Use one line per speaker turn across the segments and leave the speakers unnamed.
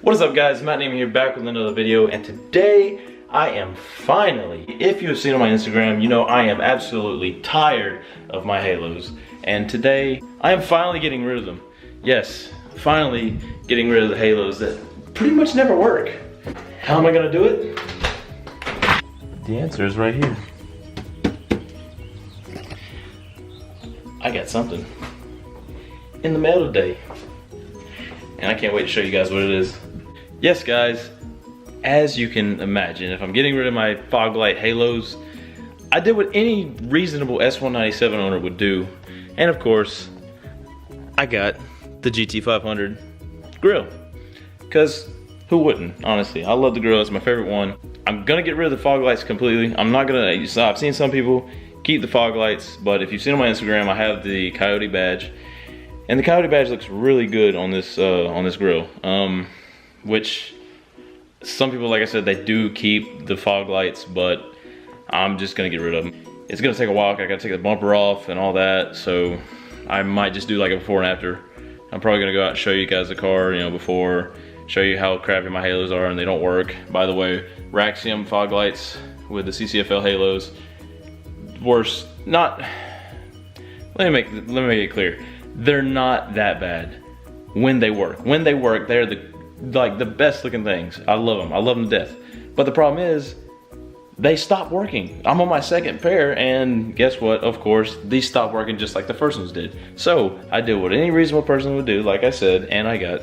What is up, guys? Matt Neiman here, back with another video, and today I am finally, if you have seen on my Instagram, you know I am absolutely tired of my halos, and today I am finally getting rid of them. Yes, finally getting rid of the halos that pretty much never work. How am I gonna do it? The answer is right here. I got something in the mail today, and I can't wait to show you guys what it is. Yes, guys, as you can imagine, if I'm getting rid of my fog light halos, I did what any reasonable S197 owner would do, and of course, I got the GT500 grill. Because who wouldn't, honestly? I love the grill, it's my favorite one. I'm gonna get rid of the fog lights completely. I'm not gonna, so I've seen some people keep the fog lights, but if you've seen on my Instagram, I have the Coyote badge. And the Coyote badge looks really good on this grill. Which some people, like I said, they do keep the fog lights, but I'm just gonna get rid of them. It's gonna take a while. I gotta take the bumper off and all that, so I might just do like a before and after. I'm probably gonna go out and show you guys the car, you know, before, show you how crappy my halos are and they don't work. By the way, Raxium fog lights with the CCFL halos, worse. Not. Let me make it clear. They're not that bad when they work. When they work, they're the best looking things. I love them. I love them to death. But the problem is, they stop working. I'm on my second pair, and guess what? Of course, these stopped working just like the first ones did. So I did what any reasonable person would do, like I said, and I got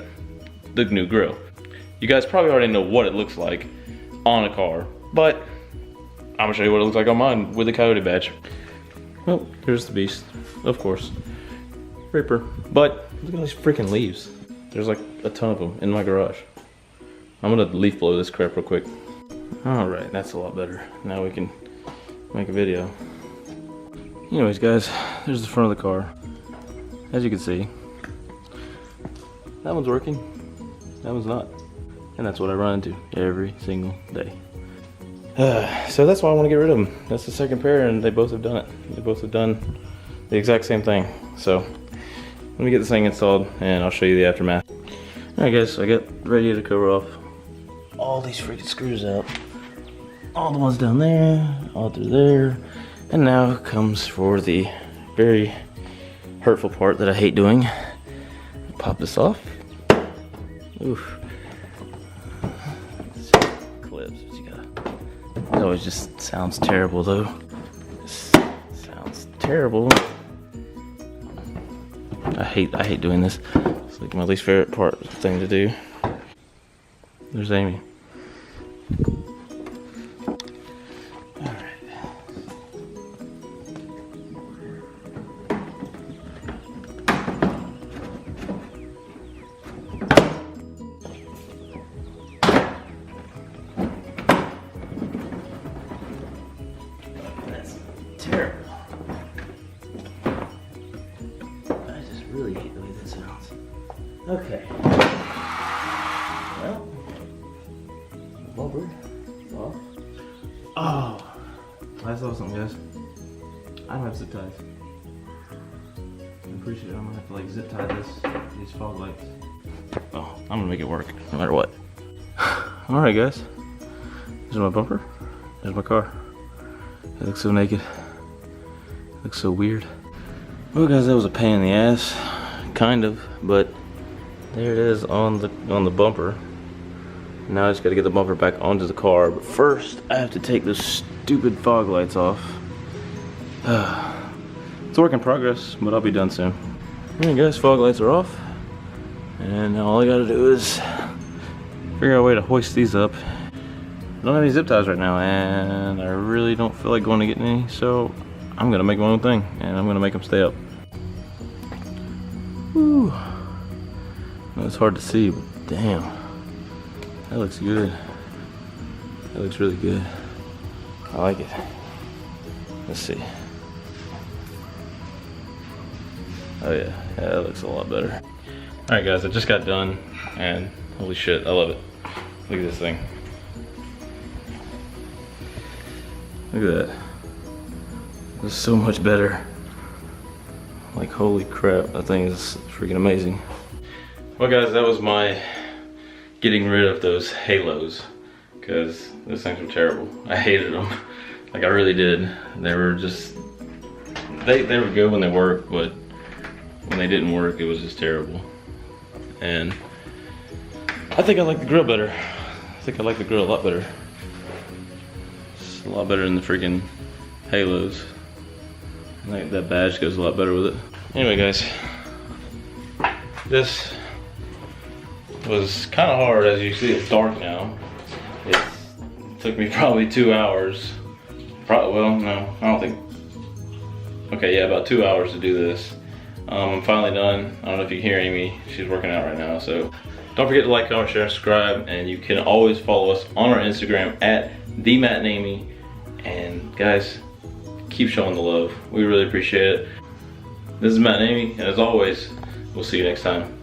the new grill. You guys probably already know what it looks like on a car, but I'm gonna show you what it looks like on mine with the Coyote badge. Well, here's the beast, of course. Ripper. But look at these freaking leaves. There's like a ton of them in my garage. I'm gonna leaf blow this crap real quick. All right, that's a lot better. Now we can make a video. Anyways, guys, there's the front of the car. As you can see, that one's working, that one's not. And that's what I run into every single day. So that's why I want to get rid of them. That's the second pair, and they both have done it. They both have done the exact same thing. So let me get this thing installed and I'll show you the aftermath. Alright guys, so I got ready to cover off all these freaking screws out. All the ones down there, all through there. And now comes for the very hurtful part that I hate doing. Pop this off. Oof. Clips, what you got? It always just sounds terrible though. This sounds terrible. I hate doing this. It's like my least favorite thing to do. There's Amy. Alright. That's terrible. Really hate the way that sounds. Okay. Well, bumper off. Oh, that's awesome, guys. I don't have zip ties. I appreciate it. I'm gonna have to like zip tie these fog lights. Oh, I'm gonna make it work no matter what. All right, guys. There's my bumper. There's my car. It looks so naked. It looks so weird. Well, guys, that was a pain in the ass, kind of, but there it is on the bumper. Now I just got to get the bumper back onto the car, but first I have to take those stupid fog lights off. It's a work in progress, but I'll be done soon. Alright, guys, fog lights are off, and now all I got to do is figure out a way to hoist these up. I don't have any zip ties right now, and I really don't feel like going to get any, so I'm gonna make my own thing, and I'm gonna make them stay up. Whew. It's hard to see, but damn, that looks good. That looks really good. I like it. Let's see. Oh yeah, that looks a lot better. All right, guys, I just got done, and holy shit, I love it. Look at this thing. Look at that. This is so much better. Like, holy crap, that thing is freaking amazing. Well, guys, that was my getting rid of those halos, because those things were terrible. I hated them. Like, I really did. They were just, they were good when they worked, but when they didn't work, it was just terrible. And I think I like the grill better. I think I like the grill a lot better. It's a lot better than the freaking halos. I think that badge goes a lot better with it. Anyway, guys, this was kind of hard. As you see, it's dark now. It took me probably 2 hours. Well, no, I don't think. Okay, yeah, about 2 hours to do this. I'm finally done. I don't know if you can hear Amy. She's working out right now. So don't forget to like, comment, share, subscribe, and you can always follow us on our Instagram at TheMattandAmy. And guys, keep showing the love. We really appreciate it. This is Matt and Amy, and as always, we'll see you next time.